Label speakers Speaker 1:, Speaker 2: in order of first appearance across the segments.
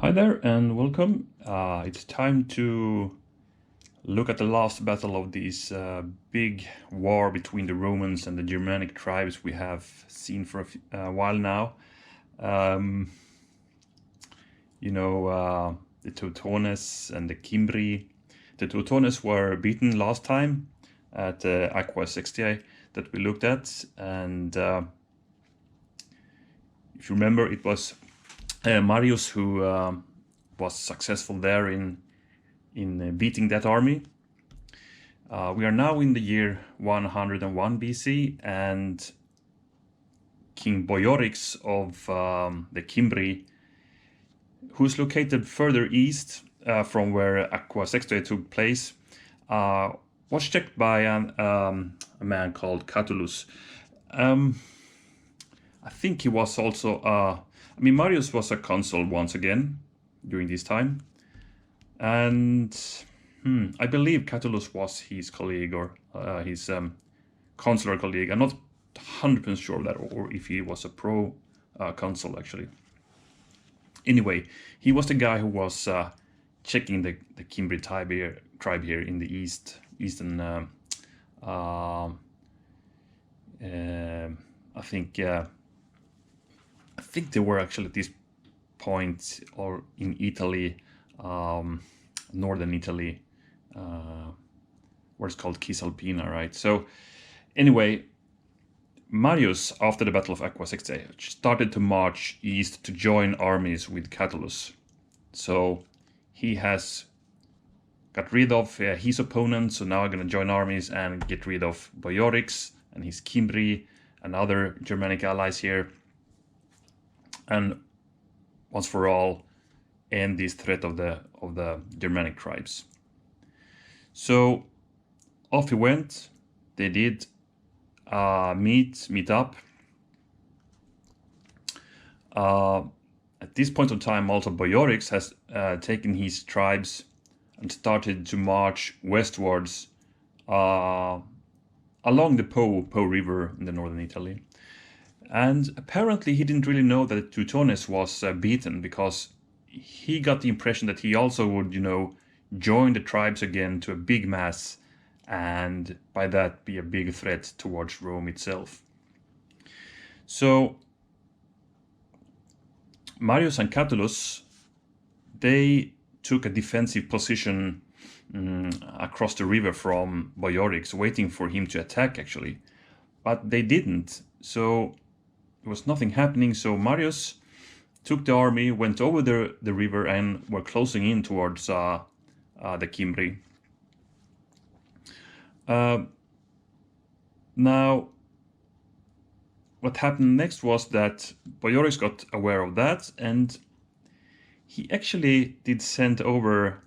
Speaker 1: Hi there and welcome. It's time to look at the last battle of this big war between the Romans and the Germanic tribes we have seen for a while now. Um, the Teutones and the Cimbri. The Teutones were beaten last time at Aqua Sextiae that we looked at, and if you remember, it was Marius who was successful there in beating that army. We are now in the year 101 BC, and King Boiorix of the Cimbri, who's located further east from where Aqua Sextiae took place, was checked by a man called Catullus. I think he was also Marius was a consul once again during this time, and I believe Catullus was his colleague or his consular colleague. I'm not 100% sure of that, or if he was a consul actually. Anyway, he was the guy who was checking the Cimbri tribe here in the eastern. I think they were actually at this point or in Italy, northern Italy, where it's called Cisalpina, right? So anyway, Marius, after the Battle of Aqua Sextiae, started to march east to join armies with Catullus. So he has got rid of his opponent, so now I'm going to join armies and get rid of Boiorix and his Cimbri and other Germanic allies here, and once for all end this threat of the Germanic tribes. So off he went. They did meet up. At this point in time, also Boiorix has taken his tribes and started to march westwards along the Po River in the northern Italy. And apparently he didn't really know that Teutones was beaten, because he got the impression that he also would, join the tribes again to a big mass, and by that be a big threat towards Rome itself. So Marius and Catullus, they took a defensive position across the river from Boiorix, waiting for him to attack actually, but they didn't. So there was nothing happening. So Marius took the army, went over the river, and were closing in towards the Cimbri. Now, what happened next was that Boiorix got aware of that, and he actually did send over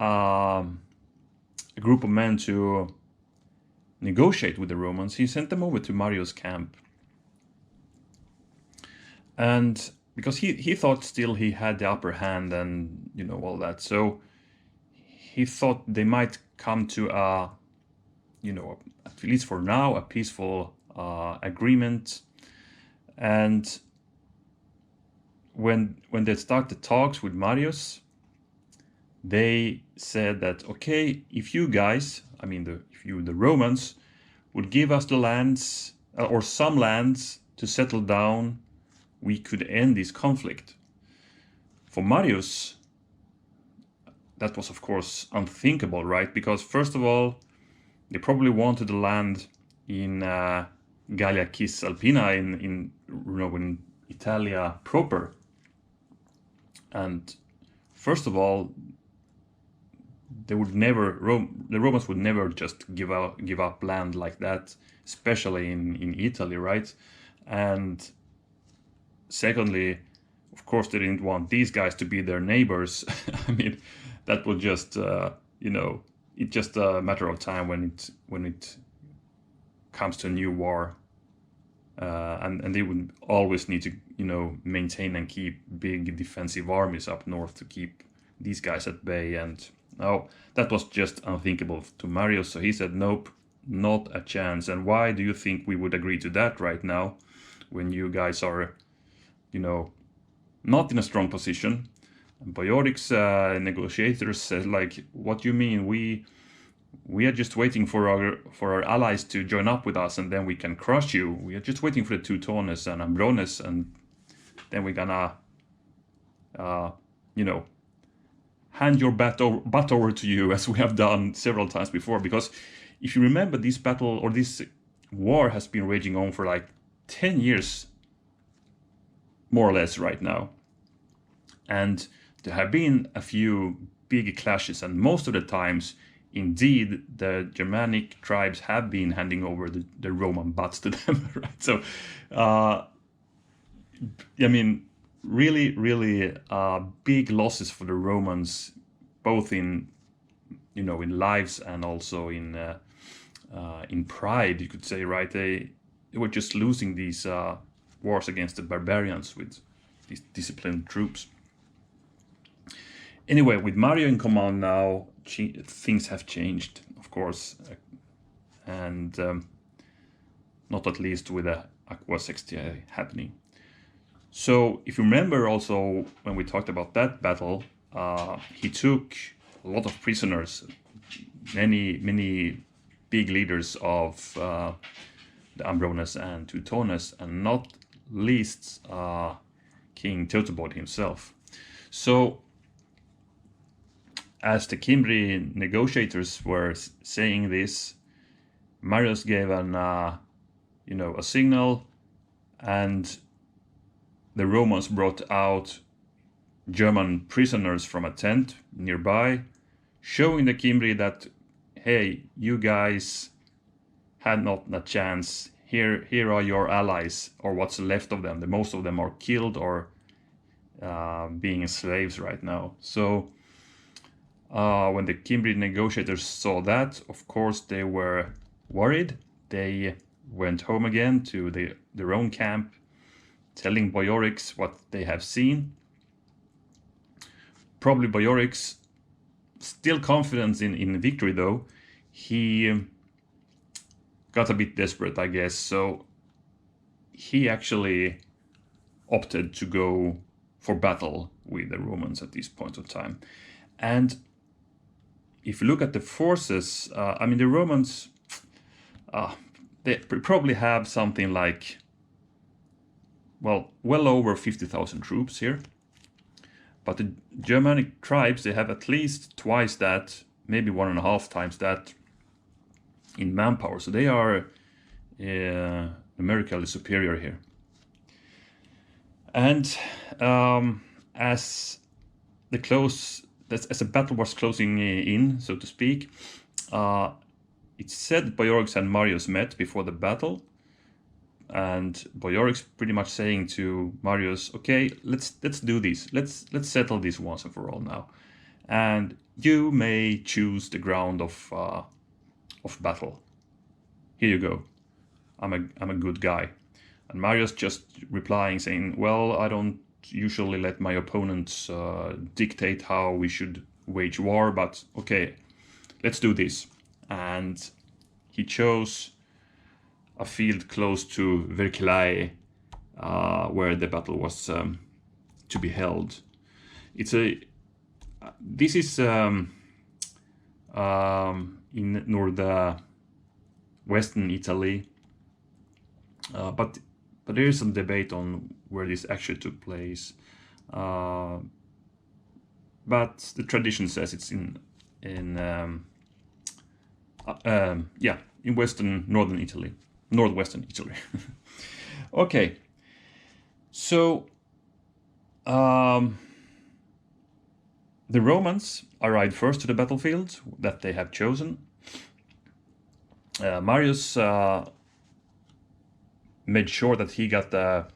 Speaker 1: a group of men to negotiate with the Romans. He sent them over to Marius' camp. And because he thought still he had the upper hand and, all that. So he thought they might come to at least for now, a peaceful agreement. And when they started talks with Marius, they said that, okay, if you guys, the Romans, would give us the lands or some lands to settle down, we could end this conflict. For Marius, that was of course unthinkable, right? Because first of all, they probably wanted the land in Gallia Cisalpina in Italia proper. And first of all, the Romans would never just give up land like that, especially in Italy, right? And secondly, of course, they didn't want these guys to be their neighbors. That would just, it's just a matter of time when it comes to a new war, and they would always need to, maintain and keep big defensive armies up north to keep these guys at bay. And now that was just unthinkable to Marius. So he said, nope, not a chance. And why do you think we would agree to that right now, when you guys are, not in a strong position? And Boyoric's negotiators said, like, what do you mean? We are just waiting for our allies to join up with us, and then we can crush you. We are just waiting for the Teutones and Ambrones, and then we're gonna, you know, hand your butt over to you, as we have done several times before. Because if you remember, this battle or this war has been raging on for like 10 years, more or less, right now. And there have been a few big clashes, and most of the times, indeed, the Germanic tribes have been handing over the Roman butts to them, right? So, I mean, really, really big losses for the Romans, both in, you know, in lives and also in pride, you could say, right? They were just losing these wars against the barbarians with these disciplined troops. Anyway, with Mario in command now, things have changed, of course, and not at least with the Aqua Sextiae happening. So, if you remember also, when we talked about that battle, he took a lot of prisoners, many big leaders of the Ambrones and Teutones, and not least King Teutobod himself. So, as the Cimbri negotiators were saying this, Marius gave an, a signal, and the Romans brought out German prisoners from a tent nearby, showing the Cimbri that, hey, you guys had not a chance. Here are your allies, or what's left of them. The most of them are killed or being slaves right now. So when the Cimbri negotiators saw that, of course, they were worried. They went home again to their own camp, telling Boyorix what they have seen. Probably Boyorix, still confident in victory though, he got a bit desperate, I guess. So he actually opted to go for battle with the Romans at this point of time. And if you look at the forces, I mean, the Romans, they probably have something like, well over 50,000 troops here. But the Germanic tribes, they have at least twice that, maybe 1.5 times that in manpower. So they are numerically superior here. And as the battle was closing in, so to speak, it's said that Boyorix and Marius met before the battle, and Boyorix pretty much saying to Marius, okay, let's do this. Let's settle this once and for all now, and you may choose the ground of battle. Here you go. I'm a good guy. And Marius just replying saying, well, I don't usually let my opponents dictate how we should wage war, but okay, let's do this. And he chose a field close to Vercellae, where the battle was to be held. This is in northwestern Italy, but there is some debate on where this actually took place. But the tradition says it's in northwestern Italy. Okay, so the Romans arrived first to the battlefield that they have chosen. Marius made sure that he got the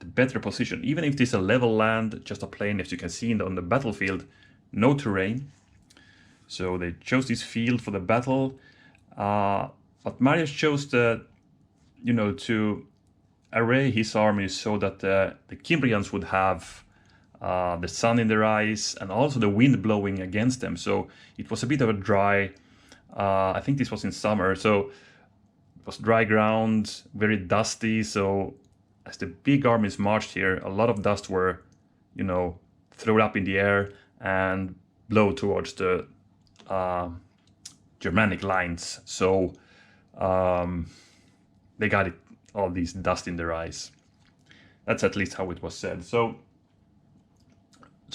Speaker 1: better position, even if it is a level land, just a plain, as you can see on the battlefield, no terrain. So they chose this field for the battle, but Marius chose to array his army so that the Cimbrians would have the sun in their eyes and also the wind blowing against them. So it was a bit of a dry, I think this was in summer, so it was dry ground, very dusty. So as the big armies marched here, a lot of dust were, throw it up in the air and blow towards the Germanic lines. So they got all these dust in their eyes. That's at least how it was said. So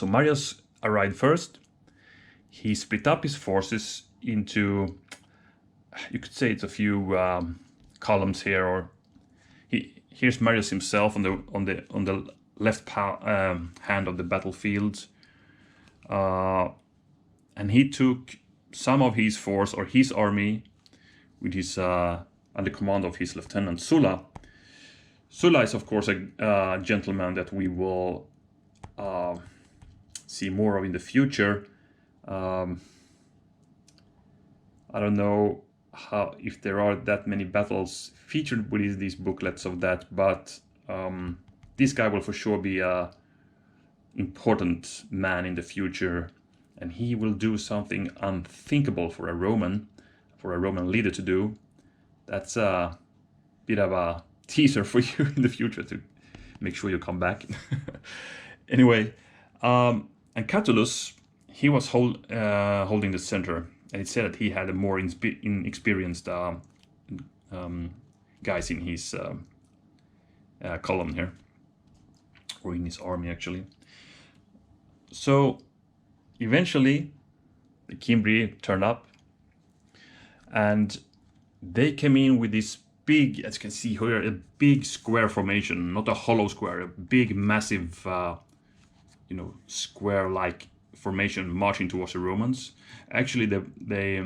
Speaker 1: Marius arrived first. He split up his forces into, you could say it's a few columns here, or here's Marius himself on the left hand of the battlefield, and he took some of his force or his army with his under command of his lieutenant Sulla. Sulla is of course a gentleman that we will see more of in the future. I don't know if there are that many battles featured with these booklets of that, but this guy will for sure be a important man in the future, and he will do something unthinkable for a Roman leader to do. That's a bit of a teaser for you in the future to make sure you come back. Anyway, and Catullus, he was holding the center, and it said that he had a more inexperienced guys in his column here, or in his army actually. So eventually the Cimbri turned up, and they came in with this big, as you can see here, a big square formation, not a hollow square, a big massive square-like formation marching towards the Romans. Actually they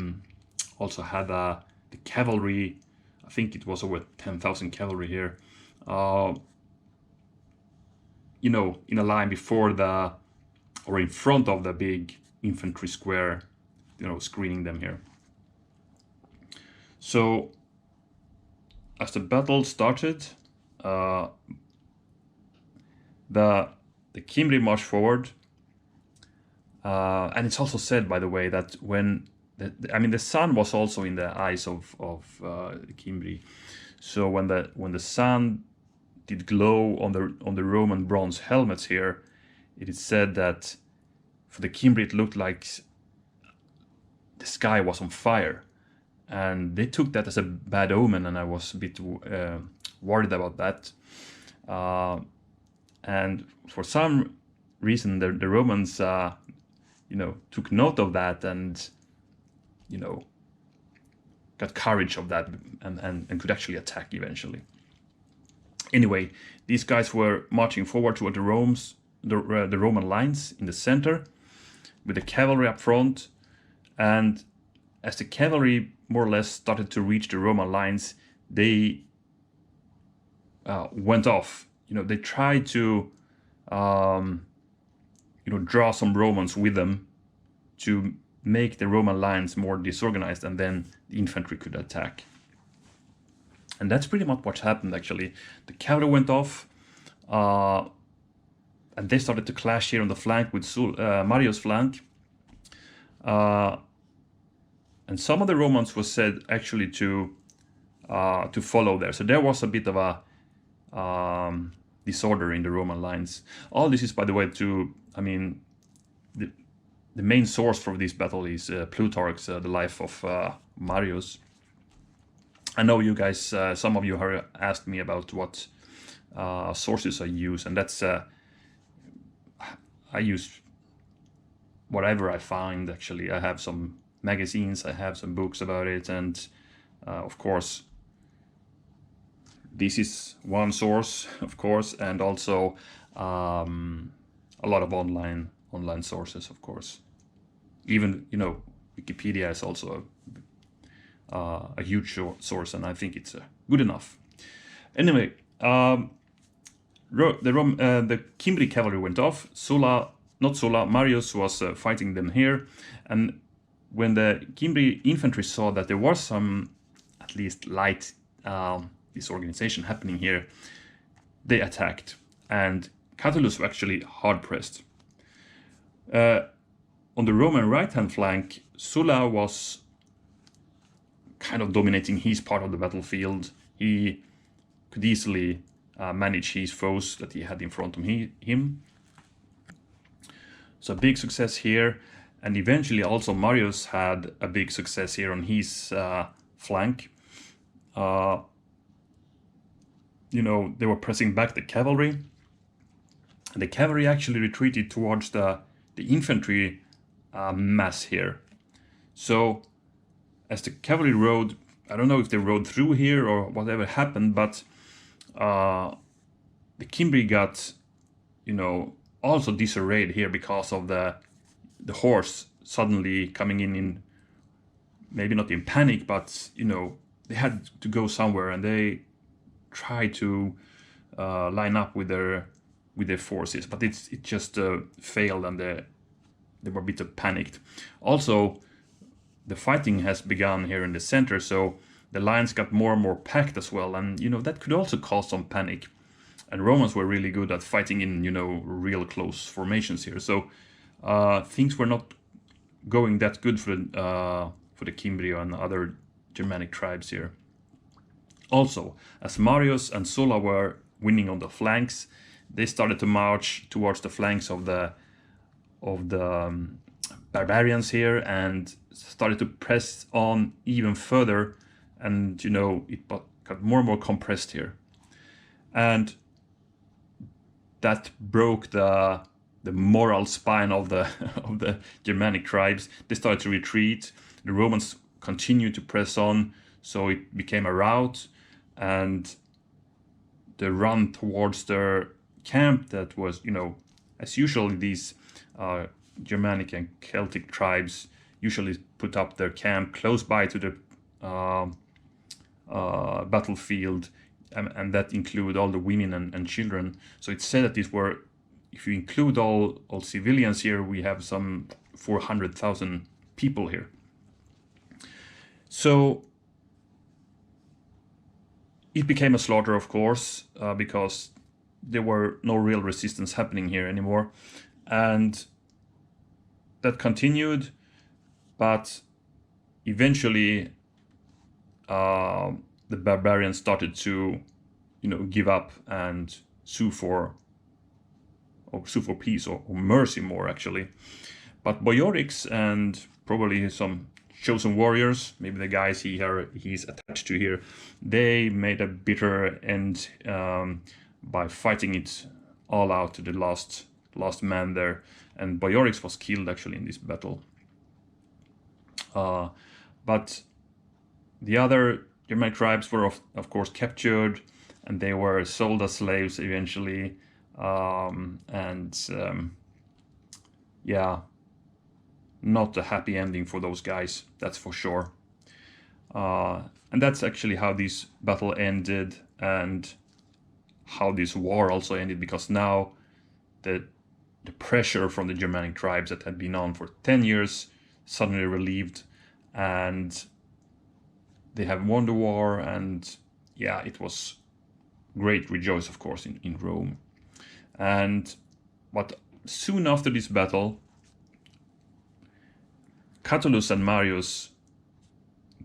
Speaker 1: also had the cavalry, I think it was over 10,000 cavalry here, in a line before or in front of the big infantry square, screening them here. So as the battle started, the Cimbri marched forward, and it's also said, by the way, that when the sun was also in the eyes of the Cimbri. So when the sun did glow on the Roman bronze helmets here, it is said that for the Cimbri it looked like the sky was on fire, and they took that as a bad omen, and I was a bit worried about that. And for some reason, the Romans, took note of that, and got courage of that, and could actually attack eventually. Anyway, these guys were marching forward toward the Roman lines in the center, with the cavalry up front, and as the cavalry more or less started to reach the Roman lines, they went off. They tried to draw some Romans with them to make the Roman lines more disorganized, and then the infantry could attack. And that's pretty much what happened, actually. The cavalry went off, and they started to clash here on the flank with Marius' flank. And some of the Romans was said actually to follow there. So there was a bit of a disorder in the Roman lines. All this is, by the way, the main source for this battle is Plutarch's The Life of Marius. I know you guys, some of you have asked me about what sources I use, and that's I use whatever I find. Actually, I have some magazines, I have some books about it, and of course this is one source, of course, and also a lot of online sources, of course. Even Wikipedia is also a huge source, and I think it's good enough. Anyway, the Cimbri cavalry went off. Marius was fighting them here, and when the Cimbri infantry saw that there was some, at least light disorganization happening here, they attacked, and Catullus was actually hard pressed. On the Roman right-hand flank, Sulla was kind of dominating his part of the battlefield. He could easily manage his foes that he had in front of him. So big success here, and eventually also Marius had a big success here on his flank. You know, they were pressing back the cavalry. The cavalry actually retreated towards the infantry mass here. So as the cavalry rode, I don't know if they rode through here or whatever happened, but the Cimbri got, you know, also disarrayed here because of the horse suddenly coming in maybe not in panic, but you know, they had to go somewhere, and they tried to line up with their forces, but it just failed, and they were a bit panicked. Also, the fighting has begun here in the center, so the lines got more and more packed as well, and you know, that could also cause some panic. And Romans were really good at fighting in, you know, real close formations here, so things were not going that good for the Cimbri and other Germanic tribes here. Also, as Marius and Sulla were winning on the flanks, they started to march towards the flanks of the barbarians here and started to press on even further, and you know, it got more and more compressed here, and that broke the moral spine of the of the Germanic tribes. They started to retreat. The Romans continued to press on, so it became a rout, and the run towards their camp that was, you know, as usual, these Germanic and Celtic tribes usually put up their camp close by to the battlefield, and that include all the women and children. So it's said that these were, if you include all civilians here, we have some 400,000 people here. So it became a slaughter, of course, because there were no real resistance happening here anymore, and that continued. But eventually, the barbarians started to, you know, give up and sue for peace or mercy more actually. But Boiorix and probably some chosen warriors, maybe the guys he's attached to here, they made a bitter end by fighting it all out to the last man there, and Boiorix was killed actually in this battle. But the other Germanic tribes were of course captured, and they were sold as slaves eventually, yeah, not a happy ending for those guys, that's for sure. And that's actually how this battle ended, and how this war also ended, because now the pressure from the Germanic tribes that had been on for 10 years suddenly relieved, and they have won the war, and yeah, it was great rejoice, of course, in Rome. But soon after this battle, Catullus and Marius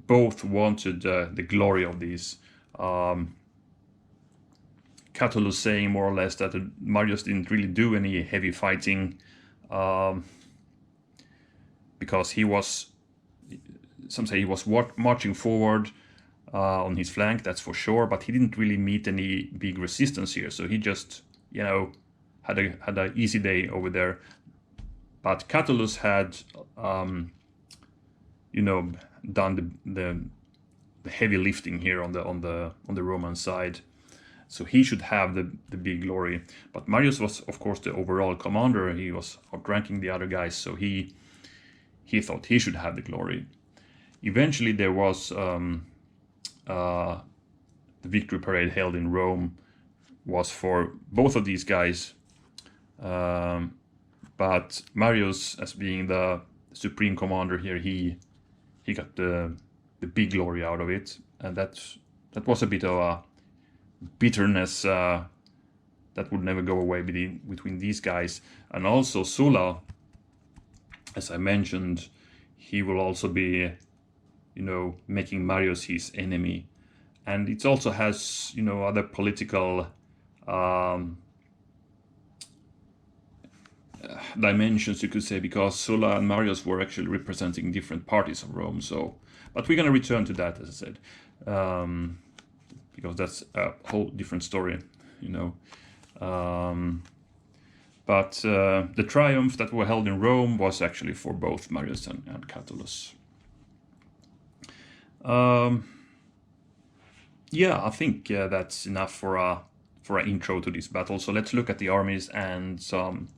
Speaker 1: both wanted the glory of these. Catullus saying more or less that Marius didn't really do any heavy fighting, because he was, some say he was marching forward on his flank, that's for sure, but he didn't really meet any big resistance here, so he just, you know, had a easy day over there. But Catullus had, you know, done the heavy lifting here on the Roman side, so he should have the big glory. But Marius was, of course, the overall commander. He was outranking the other guys, so he thought he should have the glory. Eventually, there was the victory parade held in Rome was for both of these guys, but Marius, as being the supreme commander here, he got the big glory out of it, and that was a bit of a bitterness that would never go away between these guys. And also Sulla, as I mentioned, he will also be, you know, making Marius his enemy, and it also has, you know, other political dimensions, you could say, because Sulla and Marius were actually representing different parties of Rome. So, but we're going to return to that, as I said, because that's a whole different story, you know. But the triumph that were held in Rome was actually for both Marius and Catullus. Yeah, I think that's enough for an intro to this battle. So let's look at the armies and some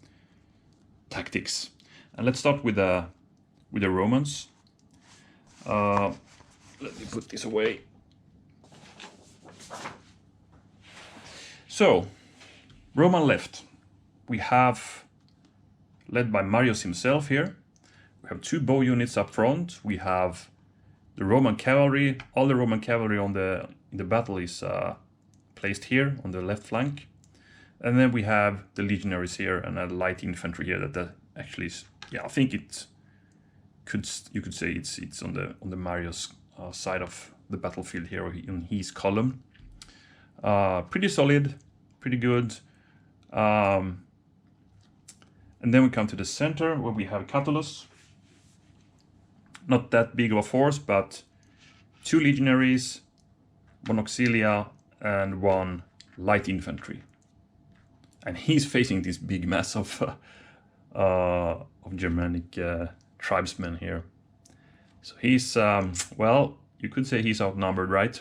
Speaker 1: tactics. And let's start with the Romans. Let me put this away. So, Roman left. We have, led by Marius himself here, we have 2 bow units up front. We have the Roman cavalry. All the Roman cavalry in the battle is placed here on the left flank. And then we have the legionaries here and a light infantry here that actually is, yeah, I think you could say it's on the Marius side of the battlefield here in his column. Pretty solid, pretty good. And then we come to the center where we have Catullus. Not that big of a force, but 2 legionaries, 1 auxilia, and 1 light infantry. And he's facing this big mass of Germanic tribesmen here. So he's, well, you could say he's outnumbered, right?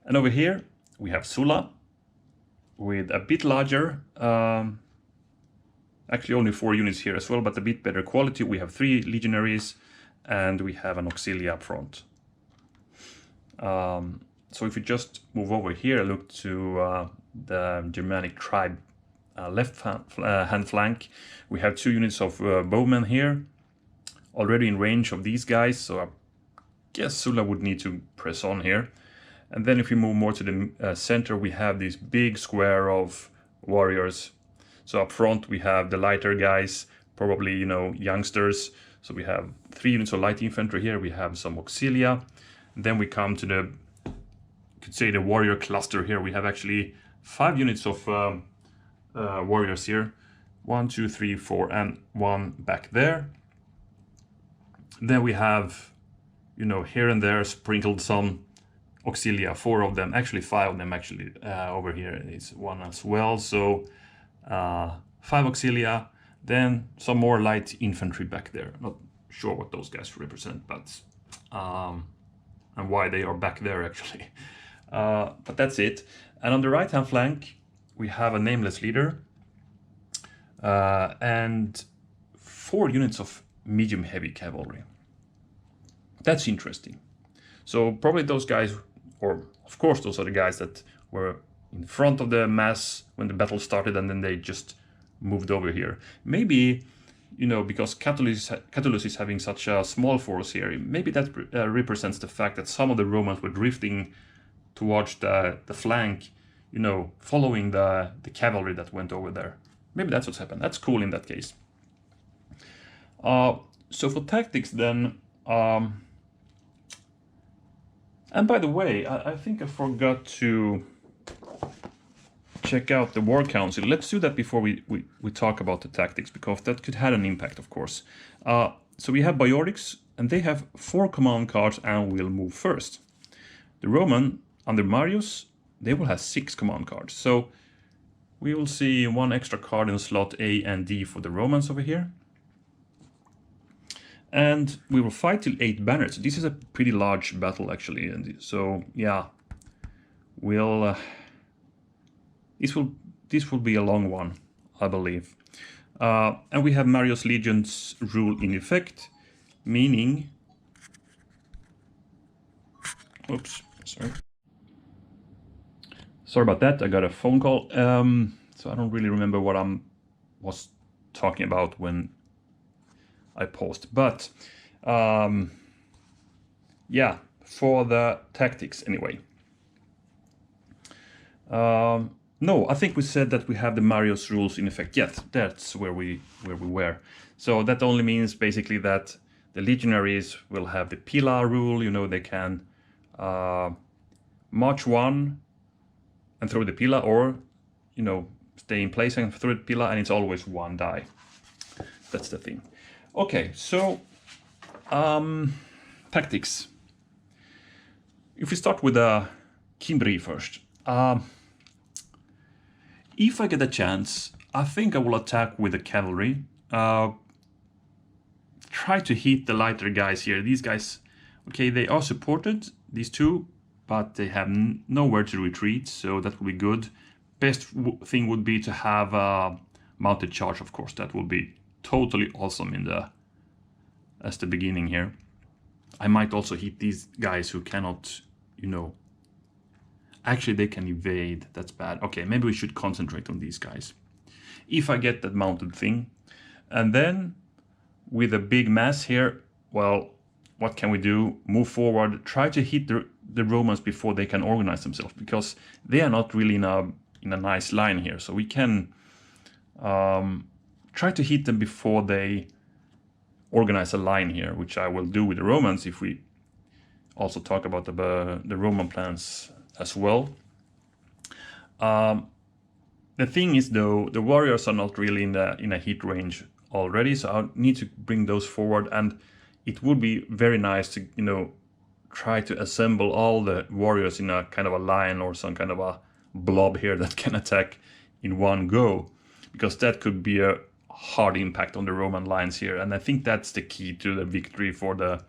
Speaker 1: And over here we have Sulla with a bit larger, actually only 4 units here as well, but a bit better quality. We have 3 legionaries and we have an auxilia up front. So if we just move over here, look to the Germanic tribe left hand flank, we have 2 units of bowmen here, already in range of these guys, so I guess Sulla would need to press on here. And then if we move more to the center, we have this big square of warriors. So up front we have the lighter guys, probably, you know, youngsters. So we have 3 units of light infantry here, we have some auxilia. And then we come to the, you could say, the warrior cluster here. We have actually 5 units of warriors here. 1, 2, 3, 4, and 1 back there. Then we have, you know, here and there sprinkled some auxilia, 4 of them, actually 5 of them actually, over here is 1 as well. So 5 auxilia, then some more light infantry back there. Not sure what those guys represent, but and why they are back there actually. But that's it. And on the right hand flank we have a nameless leader and 4 units of medium heavy cavalry. That's interesting. So probably those guys, or of course those are the guys that were in front of the mass when the battle started, and then they just moved over here. Maybe, you know, because Catullus is having such a small force here, maybe that represents the fact that some of the Romans were drifting towards the flank, you know, following the cavalry that went over there. Maybe that's what's happened. That's cool in that case. So for tactics then, and by the way, I think I forgot to check out the War Council. Let's do that before we talk about the tactics, because that could have an impact, of course. So we have Boiorix, and they have 4 command cards and will move first. The Roman, under Marius, they will have 6 command cards. So we will see 1 extra card in slot A and D for the Romans over here. And we will fight till 8 banners. This is a pretty large battle actually, and so yeah, we'll this will be a long one, I believe. And we have Marius Legion's rule in effect, meaning, oops, sorry about that. I got a phone call, so I don't really remember what I was talking about when I paused, but yeah, for the tactics anyway. No, I think we said that we have the Marius rules in effect. Yes, that's where we were. So that only means basically that the legionaries will have the Pila rule. You know, they can march 1 and throw the Pila, or, you know, stay in place and throw the Pila, and it's always 1 die. That's the thing. Okay, so tactics. If we start with the Cavalry first. If I get a chance, I think I will attack with the cavalry. Try to hit the lighter guys here. These guys, okay, they are supported, these two, but they have nowhere to retreat, so that will be good. Best thing would be to have a mounted charge, of course. That will be totally awesome in the as the beginning here. I might also hit these guys who cannot, you know. Actually, they can evade. That's bad. Okay, maybe we should concentrate on these guys. If I get that mounted thing. And then, with a big mass here, well, what can we do? Move forward. Try to hit the Romans before they can organize themselves. Because they are not really in a nice line here. So we can try to hit them before they organize a line here. Which I will do with the Romans if we also talk about the Roman plans as well. The thing is, though, the warriors are not really in a hit range already, so I need to bring those forward, and it would be very nice to, you know, try to assemble all the warriors in a kind of a line or some kind of a blob here that can attack in one go, because that could be a hard impact on the Roman lines here, and I think that's the key to the victory for the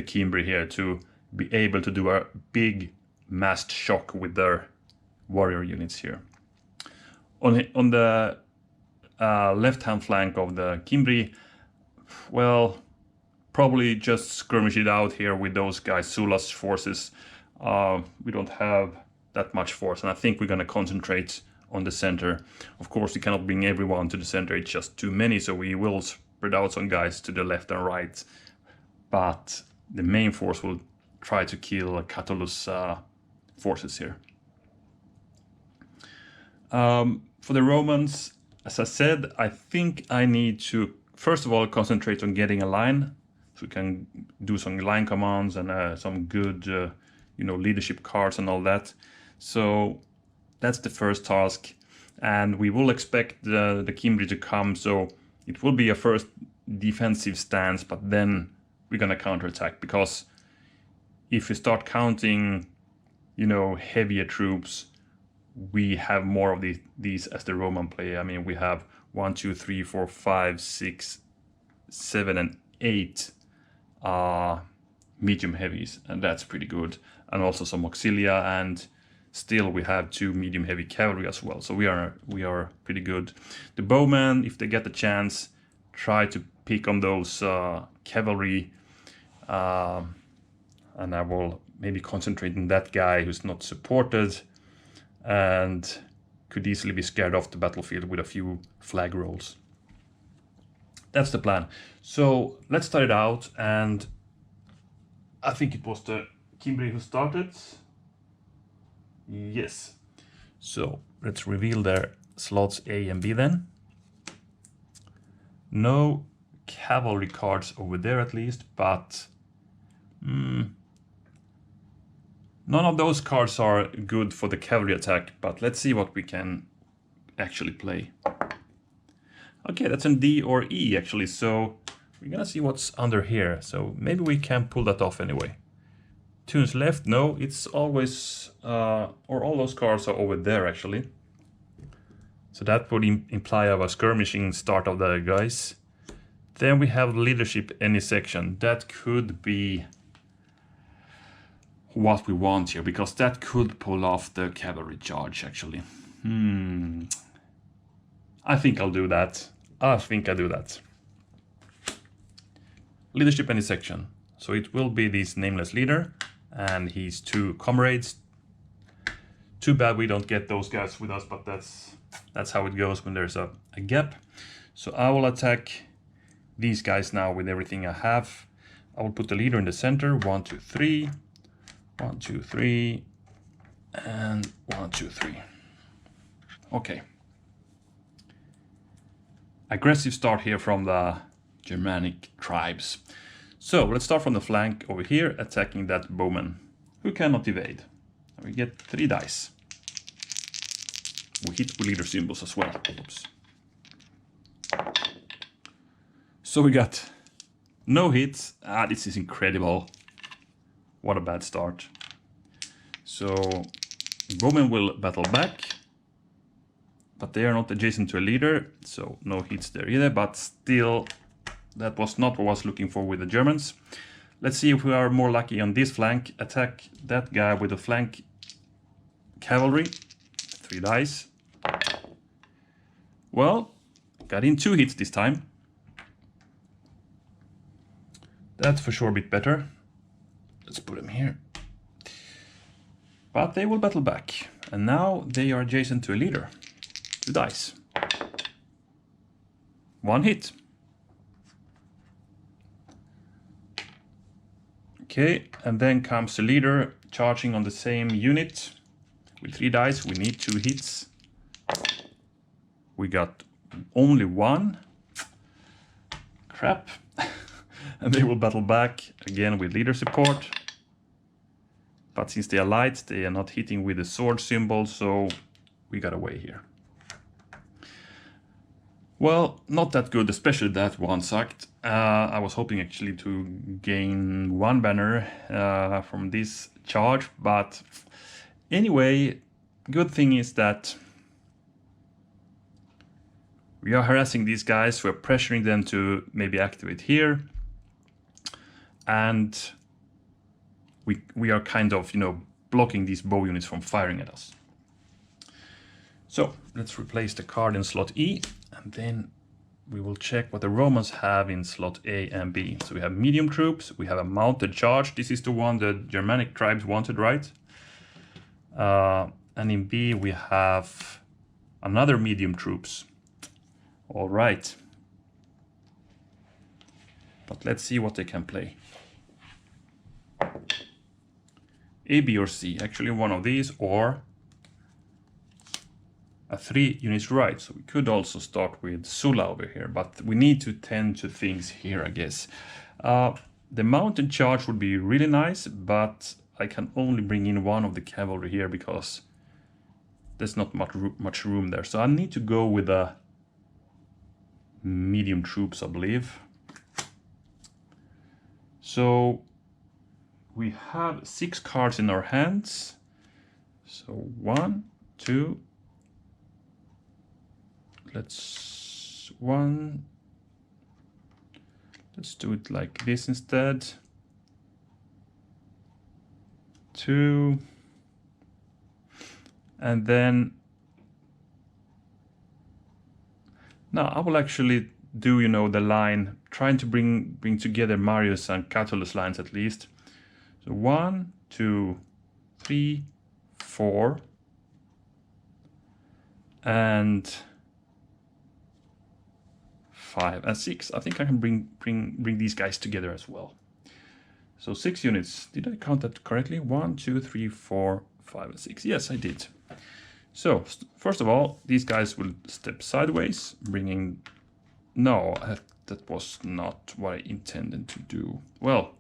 Speaker 1: Cavalry here, to be able to do a big massed shock with their warrior units here. On the left-hand flank of the Cavalry, well, probably just skirmish it out here with those guys, Sulla's forces. We don't have that much force, and I think we're going to concentrate on the center. Of course, we cannot bring everyone to the center, it's just too many, so we will spread out some guys to the left and right. But the main force will try to kill Catulus' forces here. For the Romans, as I said, I think I need to first of all concentrate on getting a line, so we can do some line commands and some good, you know, leadership cards and all that. So that's the first task, and we will expect the Cavalry to come. So it will be a first defensive stance, but then we're gonna counterattack, because if we start counting, you know, heavier troops, we have more of these as the Roman play. I mean, we have 1, 2, 3, 4, 5, 6, 7, and 8 medium heavies, and that's pretty good. And also some auxilia, and still we have 2 medium heavy cavalry as well. So we are pretty good. The bowmen, if they get the chance, try to pick on those cavalry, and I will maybe concentrate on that guy who's not supported and could easily be scared off the battlefield with a few flag rolls. That's the plan. So let's start it out, and I think it was the Cavalry who started. Yes. So let's reveal their slots A and B then. No cavalry cards over there at least, but none of those cards are good for the cavalry attack, but let's see what we can actually play. Okay, that's an D or E actually, so we're gonna see what's under here. So maybe we can pull that off anyway. Tunes left, no, it's always, or all those cards are over there actually. So that would imply of a skirmishing start of the guys. Then we have leadership any section. That could be what we want here, because that could pull off the cavalry charge actually. I think I'll do that. I think I do that. Leadership any section. So it will be this nameless leader and his 2 comrades. Too bad we don't get those guys with us, but that's how it goes when there's a gap. So I will attack these guys now with everything I have. I will put the leader in the center. 1, 2, 3. 1, 2, 3. And 1, 2, 3. Okay. Aggressive start here from the Germanic tribes. So let's start from the flank over here, attacking that bowman, who cannot evade. We get 3 dice. We hit with leader symbols as well. Oops. So we got no hits. This is incredible. What a bad start. So bowmen will battle back, but they are not adjacent to a leader, so no hits there either, but still that was not what I was looking for with the Germans. Let's see if we are more lucky on this flank. Attack that guy with the flank cavalry. 3 dice. Well, got in 2 hits this time. That's for sure a bit better. Let's put them here. But they will battle back. And now they are adjacent to a leader. 2 dice. 1 hit. Okay, and then comes the leader charging on the same unit. With 3 dice, we need 2 hits. We got only 1. Crap. And they will battle back again with leader support. But since they are light, they are not hitting with the sword symbol, so we got away here. Well, not that good, especially that one sucked. I was hoping actually to gain 1 banner from this charge, but anyway, good thing is that we are harassing these guys, we're pressuring them to maybe activate here, and we are kind of, blocking these bow units from firing at us. So let's replace the card in slot E, and then we will check what the Romans have in slot A and B. So we have medium troops, we have a mounted charge. This is the one the Germanic tribes wanted, right? And in B we have another medium troops. All right. But let's see what they can play. A, B, or C. Actually one of these, or a 3 units right. So we could also start with Sulla over here, but we need to tend to things here, I guess. The mounted charge would be really nice, but I can only bring in 1 of the cavalry here because there's not much room there. So I need to go with a medium troops, I believe. So we have 6 cards in our hands. So 1, 2. Let's do it like this instead. 2. And then now I will actually do, the line, trying to bring together Marius and Catullus lines at least. So 1, 2, 3, 4, and 5 and 6. I think I can bring these guys together as well. So 6 units. Did I count that correctly? 1, 2, 3, 4, 5, and 6. Yes, I did. So first of all, these guys will step sideways, bringing... No, that was not what I intended to do. Well,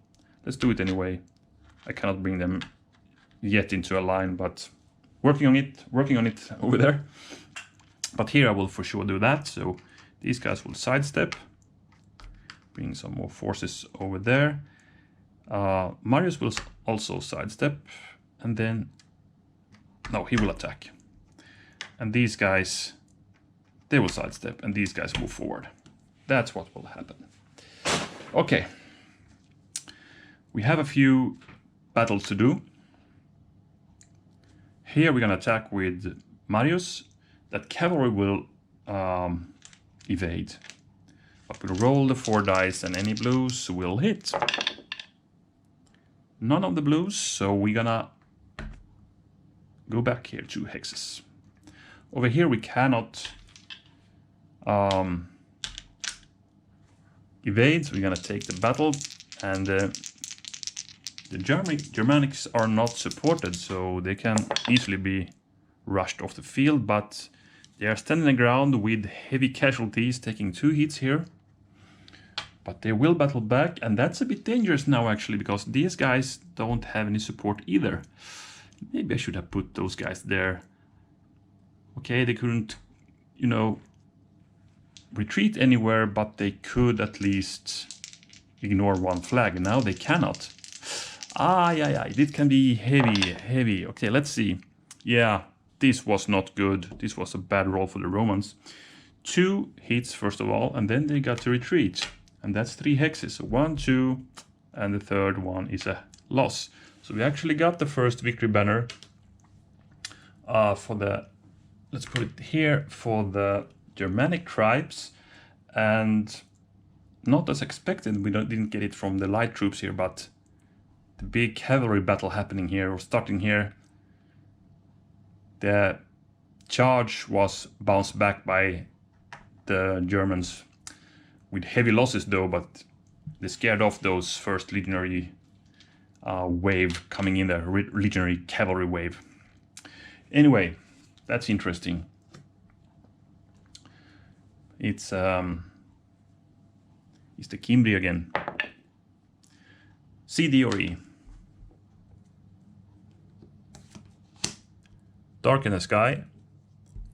Speaker 1: let's do it anyway. I cannot bring them yet into a line, but working on it over there. But here I will for sure do that. So these guys will sidestep, bring some more forces over there. Marius will also sidestep, and then, no, he will attack. And these guys, they will sidestep, and these guys move forward. That's what will happen. Okay. We have a few battles to do. Here we're going to attack with Marius. That cavalry will evade. But we'll roll the 4 dice, and any blues will hit. None of the blues, so we're gonna go back here 2 hexes. Over here we cannot evade, so we're gonna take the battle, and the Germanics are not supported, so they can easily be rushed off the field, but they are standing the ground with heavy casualties, taking 2 hits here. But they will battle back, and that's a bit dangerous now actually, because these guys don't have any support either. Maybe I should have put those guys there. Okay, they couldn't, retreat anywhere, but they could at least ignore one flag. Now they cannot. Yeah, it can be heavy. Okay, let's see. Yeah, this was not good. This was a bad roll for the Romans. 2 hits first of all, and then they got to retreat. And that's 3 hexes. So 1, 2, and the third one is a loss. So we actually got the first victory banner for the, let's put it here, for the Germanic tribes. And not as expected, we didn't get it from the light troops here, but the big cavalry battle happening here, or starting here. The charge was bounced back by the Germans with heavy losses though, but they scared off those first legionary wave coming in there, legionary cavalry wave. Anyway, that's interesting. It's the Cimbri again. C, D, or E. Dark in the sky.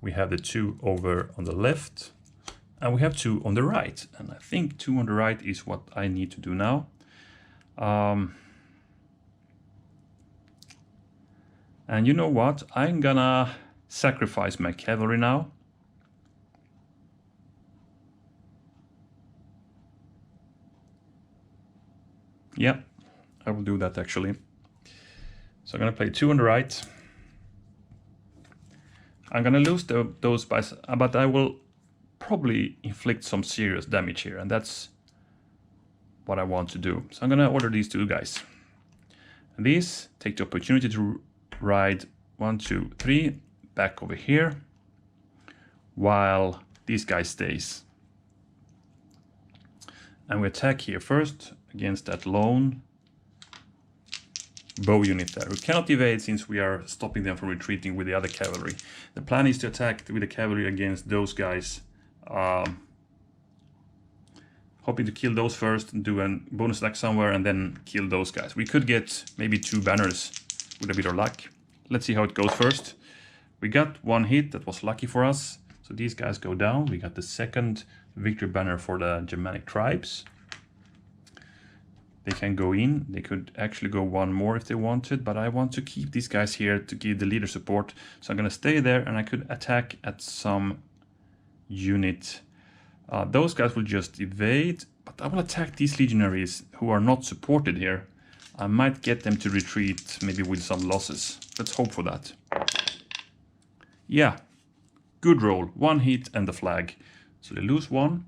Speaker 1: We have the 2 over on the left, and we have 2 on the right. And I think 2 on the right is what I need to do now. And you know what? I'm gonna sacrifice my cavalry now. Yeah, I will do that actually. So I'm gonna play 2 on the right. I'm gonna lose those spies, but I will probably inflict some serious damage here, and that's what I want to do. So I'm gonna order these 2 guys. And these take the opportunity to ride 1, 2, 3 back over here, while this guy stays. And we attack here first against that lone bow unit there. We cannot evade since we are stopping them from retreating with the other cavalry. The plan is to attack with the cavalry against those guys, hoping to kill those first and do a bonus attack somewhere and then kill those guys. We could get maybe 2 banners with a bit of luck. Let's see how it goes first. We got 1 hit, that was lucky for us. So these guys go down. We got the second victory banner for the Germanic tribes. They can go in. They could actually go 1 more if they wanted, but I want to keep these guys here to give the leader support. So I'm going to stay there, and I could attack at some unit. Those guys will just evade, but I will attack these legionaries who are not supported here. I might get them to retreat, maybe with some losses. Let's hope for that. Yeah, good roll. 1 hit and the flag. So they lose 1.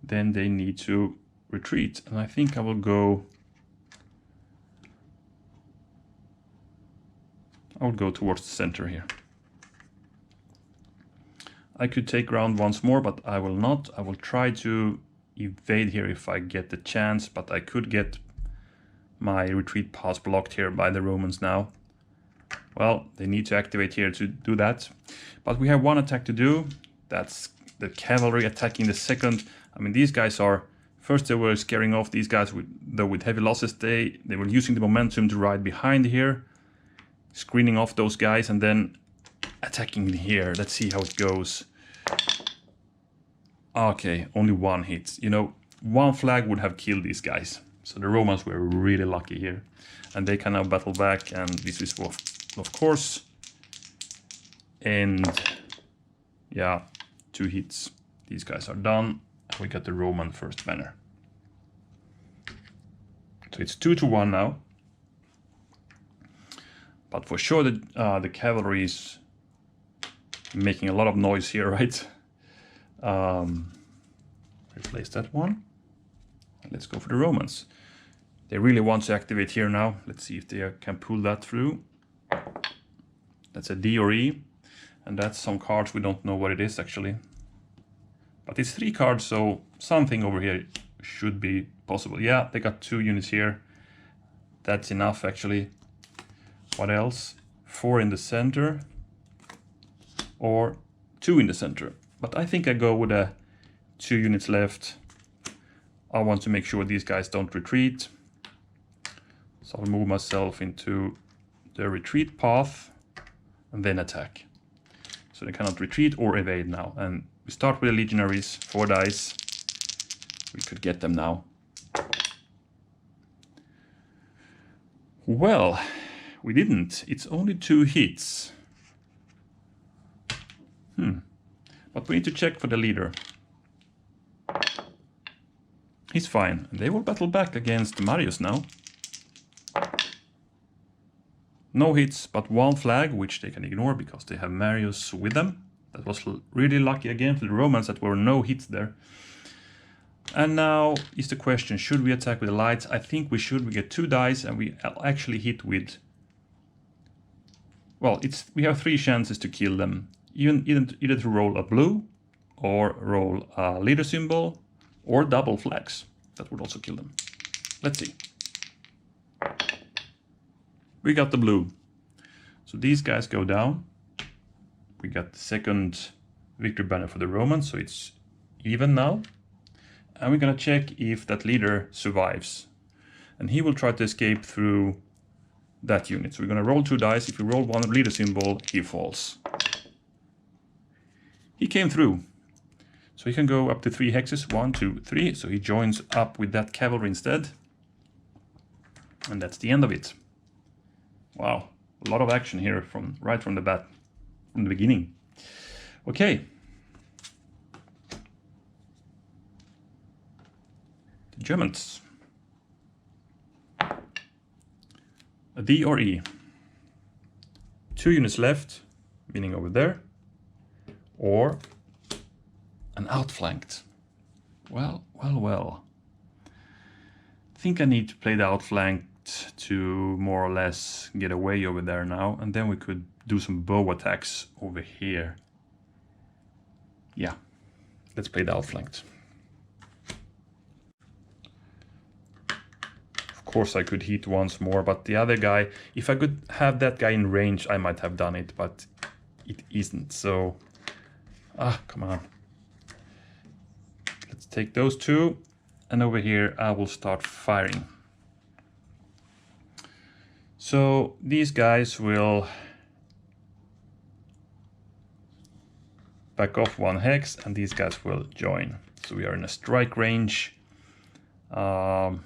Speaker 1: Then they need to retreat. And I think I will go... I will go towards the center here. I could take ground once more, but I will not. I will try to evade here if I get the chance, but I could get my retreat path blocked here by the Romans now. Well, they need to activate here to do that. But we have 1 attack to do. That's the cavalry attacking the second. I mean, these guys are... First they were scaring off these guys with heavy losses. They were using the momentum to ride behind here, screening off those guys, and then attacking here. Let's see how it goes. Okay, only 1 hit. You know, 1 flag would have killed these guys. So the Romans were really lucky here. And they can now battle back, and this is of course. And yeah, 2 hits. These guys are done. We got the Roman first banner. So it's 2-1 now. But for sure the cavalry is making a lot of noise here, right? Replace that one. Let's go for the Romans. They really want to activate here now. Let's see if they can pull that through. That's a D or E. And that's some cards, we don't know what it is actually. But it's 3 cards, so something over here should be possible. Yeah, they got 2 units here. That's enough actually. What else? 4 in the center. Or 2 in the center. But I think I go with 2 units left. I want to make sure these guys don't retreat. So I'll move myself into the retreat path and then attack. So they cannot retreat or evade now. And we start with the legionaries, 4 dice. We could get them now. Well, we didn't. It's only 2 hits. But we need to check for the leader. He's fine. And they will battle back against Marius now. No hits, but 1 flag, which they can ignore because they have Marius with them. That was really lucky again for the Romans that were no hits there. And now is the question, should we attack with the lights? I think we should. We get 2 dice and we actually hit with... Well, we have 3 chances to kill them. Either to roll a blue, or roll a leader symbol, or double flags. That would also kill them. Let's see. We got the blue. So these guys go down. We got the second victory banner for the Romans, so it's even now. And we're gonna check if that leader survives. And he will try to escape through that unit. So we're gonna roll 2 dice. If we roll 1 leader symbol, he falls. He came through. So he can go up to 3 hexes, 1, 2, 3. So he joins up with that cavalry instead. And that's the end of it. Wow, a lot of action here right from the beginning. Okay. The Germans. A D or E. 2 units left, meaning over there. Or an outflanked. Well. I think I need to play the outflanked to more or less get away over there now, and then we could do some bow attacks over here. Yeah, let's play the outflanked. Of course I could hit once more, but the other guy, if I could have that guy in range, I might have done it, but it isn't, so... come on. Let's take those 2, and over here I will start firing. So these guys will back off 1 hex, and these guys will join. So we are in a strike range. But,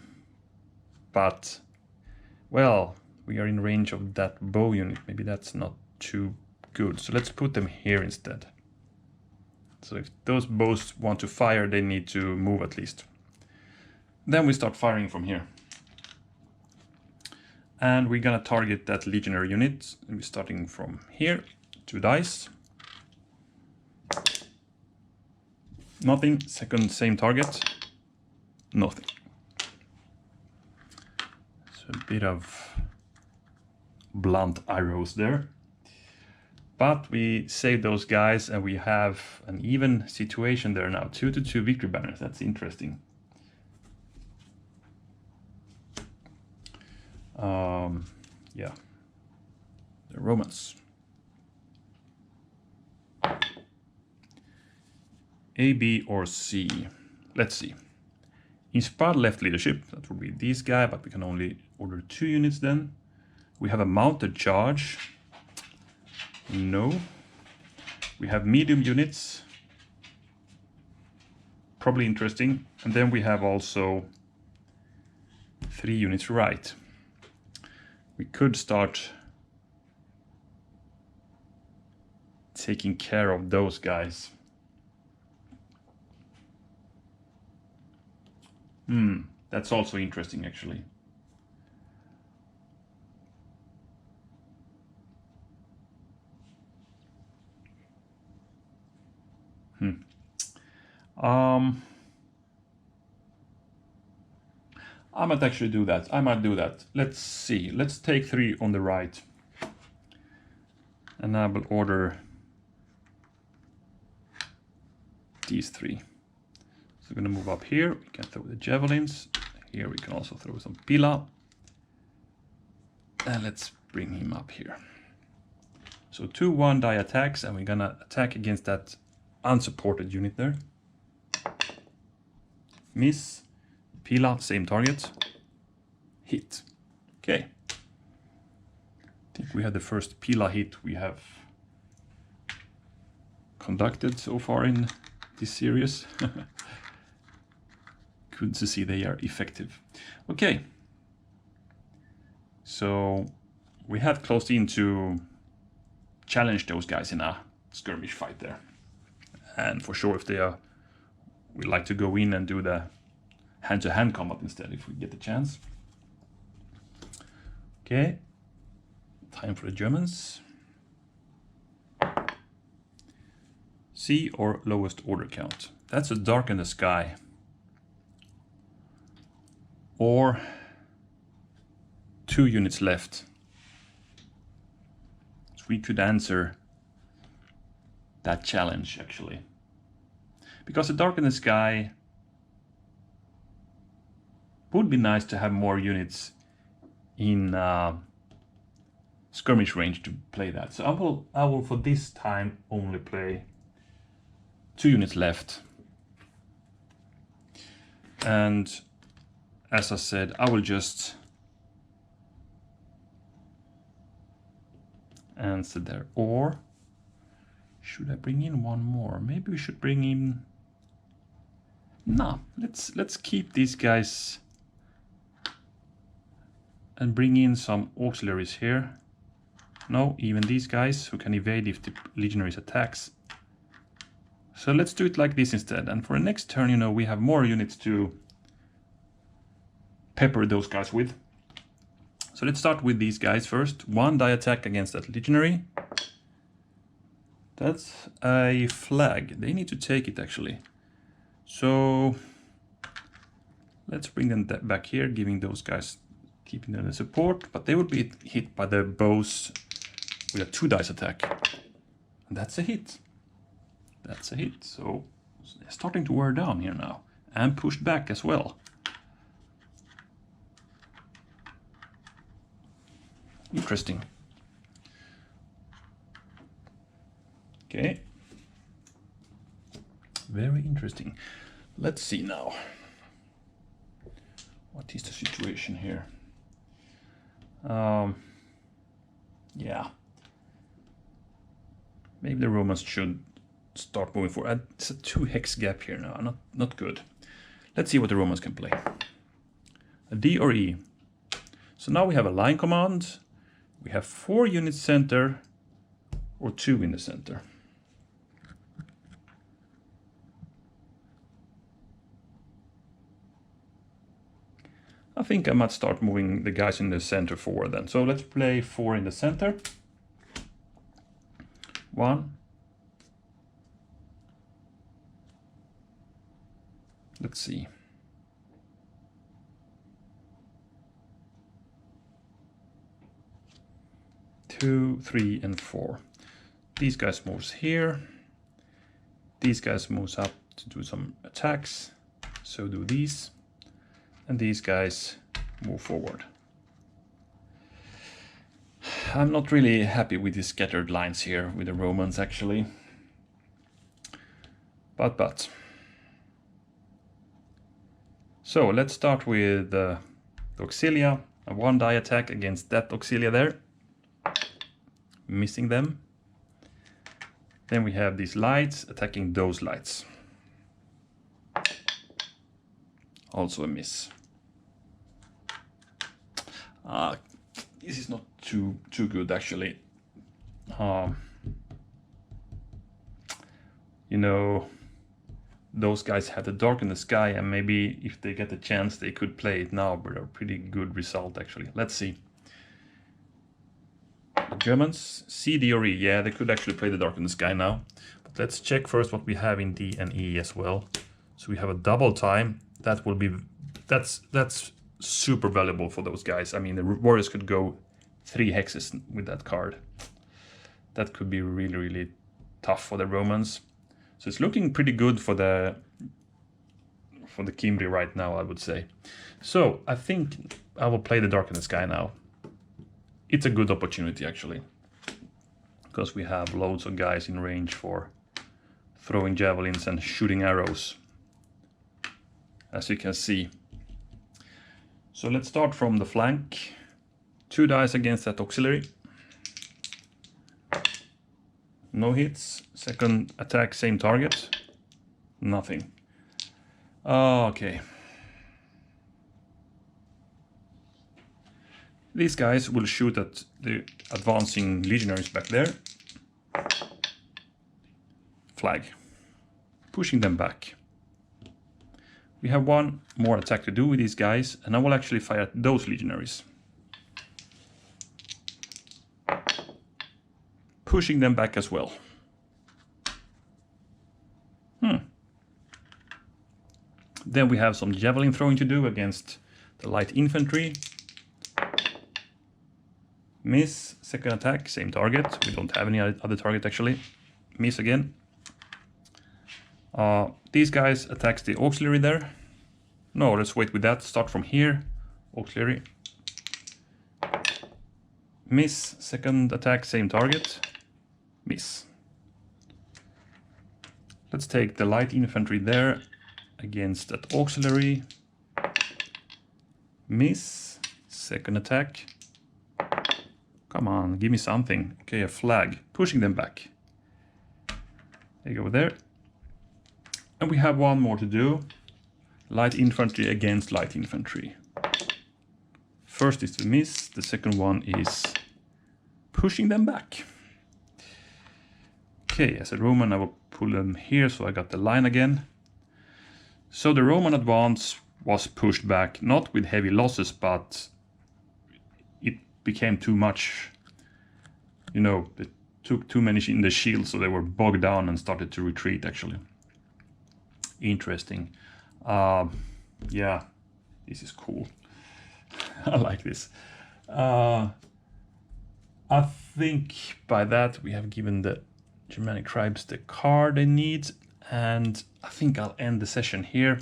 Speaker 1: well, we are in range of that bow unit. Maybe that's not too good. So let's put them here instead. So if those bows want to fire, they need to move at least. Then we start firing from here. And we're gonna target that legionary unit. And we're starting from here, 2 dice. Nothing. Second, same target. Nothing. So a bit of blunt arrows there. But we saved those guys and we have an even situation there now. 2-2 victory banners. That's interesting. Yeah, the Romans. A, B, or C. Let's see. Inspired left leadership. That would be this guy, but we can only order 2 units then. We have a mounted charge. No. We have medium units. Probably interesting. And then we have also 3 units right. We could start taking care of those guys. That's also interesting actually. I might actually do that. I might do that. Let's see. Let's take 3 on the right. And I will order these 3. So we're going to move up here. We can throw the javelins. Here we can also throw some pila. And let's bring him up here. So 2 1-die attacks, and we're going to attack against that unsupported unit there. Miss. Pila, same target. Hit. Okay. I think we had the first Pila hit we have conducted so far in this series. Good to see they are effective. Okay, so we have closed in to challenge those guys in a skirmish fight there. And for sure, if they are, we'd like to go in and do the hand-to-hand combat instead if we get the chance. Okay, time for the Germans. C or lowest order count. That's a dark in the sky. Or 2 units left. So we could answer that challenge actually. Because the dark in the sky would be nice to have more units in skirmish range to play that. So I will for this time only play 2 units left. And as I said, I will just answer there. Or should I bring in one more? Maybe we should bring in... No, let's keep these guys and bring in some auxiliaries here. No, even these guys who can evade if the legionaries attacks. So let's do it like this instead. And for the next turn, you know, we have more units to pepper those guys with. So let's start with these guys first. 1 die attack against that legionary. That's a flag. They need to take it actually. So let's bring them back here, giving those guys, keeping them in support, but they would be hit by the bows with a 2 dice attack. And that's a hit. That's a hit. So they're starting to wear down here now and pushed back as well. Interesting. Okay. Very interesting. Let's see now. What is the situation here? Yeah. Maybe the Romans should start moving forward. It's a 2 hex gap here now. Not good. Let's see what the Romans can play. A D or E. So now we have a line command. We have 4 units center or 2 in the center. I think I might start moving the guys in the center forward then. So let's play 4 in the center. 1. Let's see. 2, 3, and 4. These guys moves here. These guys moves up to do some attacks. So do these. And these guys move forward. I'm not really happy with these scattered lines here with the Romans actually. But. So let's start with the Auxilia. A 1 die attack against that Auxilia there. Missing them. Then we have these lights attacking those lights. Also a miss. This is not too good actually. You know, those guys have the dark in the sky, and maybe if they get the chance they could play it now, but a pretty good result actually. Let's see. The Germans, C, D or E. Yeah, they could actually play the dark in the sky now. But let's check first what we have in D and E as well. So we have a double time. That will be, that's super valuable for those guys. I mean, the warriors could go 3 hexes with that card. That could be really, really tough for the Romans. So it's looking pretty good for the Cimbri right now, I would say. So I think I will play the dark in the sky now. It's a good opportunity actually, because we have loads of guys in range for throwing javelins and shooting arrows, as you can see. So let's start from the flank. 2 dice against that auxiliary. No hits. Second attack, same target. Nothing. Okay. These guys will shoot at the advancing legionaries back there. Flag. Pushing them back. We have one more attack to do with these guys, and I will actually fire at those legionaries. Pushing them back as well. Then we have some javelin throwing to do against the light infantry. Miss, second attack, same target. We don't have any other target actually. Miss again. These guys attacks the auxiliary there. No, let's wait with that. Start from here. Auxiliary. Miss, second attack, same target. Miss. Let's take the light infantry there against that auxiliary. Miss, second attack. Come on, give me something. Okay, a flag, pushing them back. They go there. And we have one more to do. Light infantry against light infantry. First is to miss, the second one is pushing them back. Okay, as a Roman I will pull them here so I got the line again. So the Roman advance was pushed back, not with heavy losses, but it became too much. You know, it took too many in the shield, so they were bogged down and started to retreat actually. Interesting. Yeah, this is cool. I like this. I think by that we have given the Germanic tribes the card they need, and I think I'll end the session here.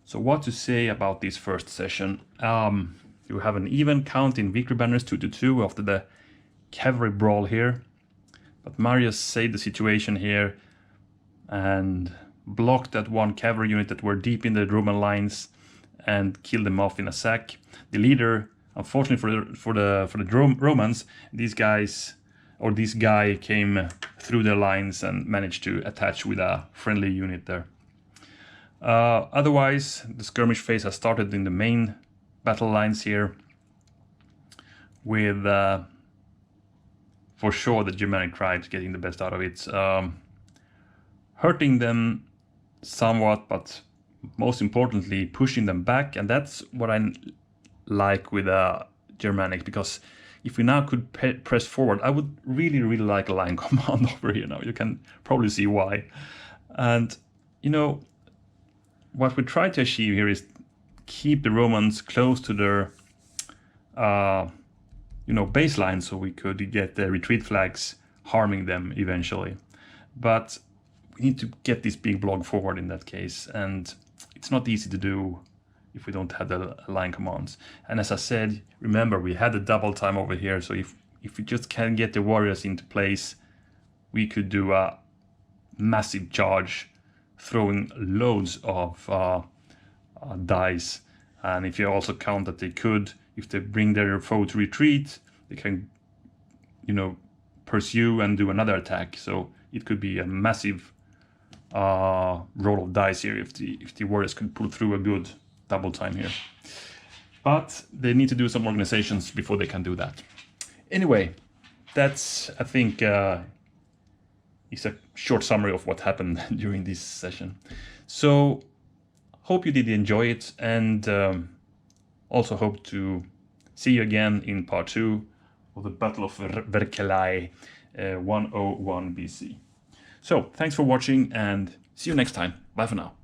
Speaker 1: So what to say about this first session? You have an even count in victory banners, 2-2 after the cavalry brawl here, but Marius saved the situation here and blocked that one cavalry unit that were deep in the Roman lines and killed them off in a sack. The leader, unfortunately for the Romans, this guy came through their lines and managed to attach with a friendly unit there. Otherwise, the skirmish phase has started in the main battle lines here, with for sure the Germanic tribes getting the best out of it, hurting them somewhat, but most importantly pushing them back. And that's what I like with Germanic, because if we now could press forward, I would really like a line command over here now. You can probably see why. And you know, what we try to achieve here is keep the Romans close to their baseline, so we could get the retreat flags harming them eventually. But we need to get this big block forward in that case, and it's not easy to do if we don't have the line commands. And as I said, remember, we had a double time over here, so if we just can get the warriors into place, we could do a massive charge, throwing loads of dice. And if you also count that they could, if they bring their foe to retreat, they can, pursue and do another attack. So it could be a massive roll of dice here if the warriors could pull through a good double time here. But they need to do some organizations before they can do that. Anyway, that's, I think, is a short summary of what happened during this session. So hope you did enjoy it, and also hope to see you again in part 2 of the Battle of Vercellae, 101 BC. So thanks for watching, and see you next time. Bye for now.